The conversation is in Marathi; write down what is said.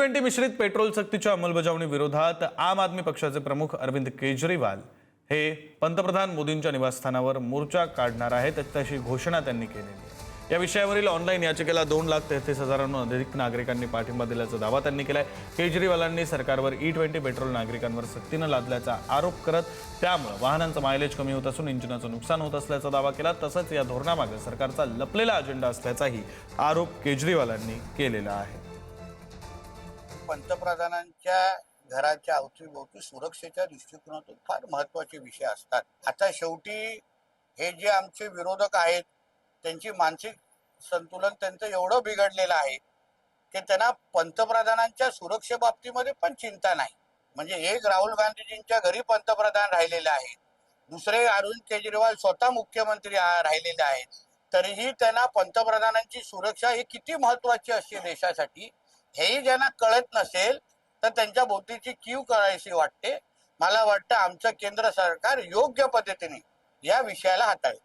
E20 मिश्रित पेट्रोल सक्तीच्या अंमलबजावणी विरोधात आम आदमी पक्षाचे प्रमुख अरविंद केजरीवाल हे पंतप्रधान मोदींच्या निवासस्थानावर मोर्चा काढणार आहेत, तशी घोषणा त्यांनी केली आहे। या विषयावरील ऑनलाईन याचिकेला 2,33,000हून अधिक नागरिकांनी पाठिंबा दिल्याचा दावा त्यांनी केलाय। केजरीवालांनी सरकारवर E20 पेट्रोल नागरिकांवर सक्तीने लादल्याचा आरोप करत त्यामुळे वाहनांचं मायलेज कमी होत असून इंजिनाचं नुकसान होत असल्याचा दावा केला। तसंच या धोरणामागे सरकारचा लपलेला अजेंडा असल्याचाही आरोप केजरीवालांनी केलेला आहे। पंतप्रधानांच्या घराच्या अवतीभोवती सुरक्षेच्या दृष्टिकोनातून फार महत्त्वाचे विषय असतात। आता शेवटी हे जे आमचे विरोधक आहेत त्यांची मानसिक संतुलन त्यांचं एवढं बिघडलेलं आहे की त्यांना पंतप्रधानांच्या सुरक्षेबाबतीमध्ये पण चिंता नाही। म्हणजे एक राहुल गांधीजींच्या घरी पंतप्रधान राहिलेले आहेत, दुसरे अरविंद केजरीवाल स्वतः मुख्यमंत्री राहिलेले आहेत, तरीही त्यांना पंतप्रधानांची सुरक्षा ही किती महत्त्वाची असते देशासाठी हेही ज्यांना कळत नसेल तर त्यांच्या भोवतीची कीव करायची वाटते। मला वाटतं आमचं केंद्र सरकार योग्य पद्धतीने या विषयाला हाताळेल।